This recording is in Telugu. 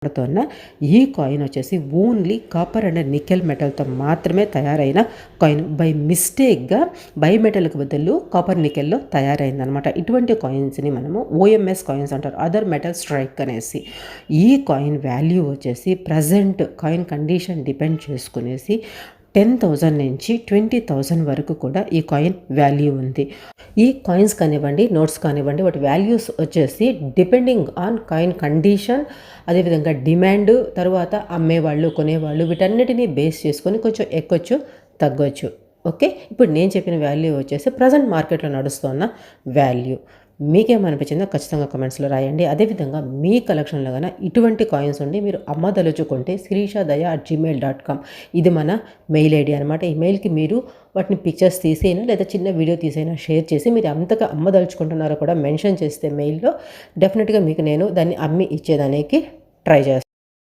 వాడుతున్న ఈ కాయిన్ వచ్చేసి ఓన్లీ కాపర్ అండ్ నికెల్ మెటల్తో మాత్రమే తయారైన కాయిన్. బై మిస్టేక్గా మెటల్కి బదులు కాపర్ నికెల్లో తయారైందనమాట. ఇటువంటి కాయిన్స్ని మనము ఓఎంఎస్ కాయిన్స్ అంటారు, అదర్ మెటల్ స్ట్రైక్ అనేసి. ఈ కాయిన్ వాల్యూ వచ్చేసి ప్రజెంట్ కాయిన్ కండిషన్ డిపెండ్ చేసుకునేసి 10,000 నుంచి 20,000 వరకు కూడా ఈ కాయిన్ వాల్యూ ఉంది. ఈ కాయిన్స్ కానివ్వండి, నోట్స్ కానివ్వండి, వాటి వాల్యూస్ వచ్చేసి డిపెండింగ్ ఆన్ కాయిన్ కండిషన్, అదేవిధంగా డిమాండ్, తర్వాత అమ్మేవాళ్ళు కొనేవాళ్ళు వీటన్నిటినీ బేస్ చేసుకొని కొంచెం ఎక్కొచ్చు తగ్గొచ్చు. ఓకే, ఇప్పుడు నేను చెప్పిన వాల్యూ వచ్చేసి ప్రజెంట్ మార్కెట్లో నడుస్తున్న వాల్యూ. మీకేమనిపించిందో ఖచ్చితంగా కమెంట్స్లో రాయండి. అదేవిధంగా మీ కలెక్షన్లో కానీ ఇటువంటి కాయిన్స్ ఉండి మీరు అమ్మదలుచుకుంటే sirisha.daya@gmail.com ఇది మన మెయిల్ ఐడి అనమాట. ఈ మెయిల్కి మీరు వాటిని పిక్చర్స్ తీసైనా లేదా చిన్న వీడియో తీసైనా షేర్ చేసి మీరు అంతగా అమ్మదలుచుకుంటున్నారో కూడా మెన్షన్ చేస్తే మెయిల్లో డెఫినెట్గా మీకు నేను దాన్ని అమ్మి ఇచ్చేదానికి ట్రై చేస్తాను.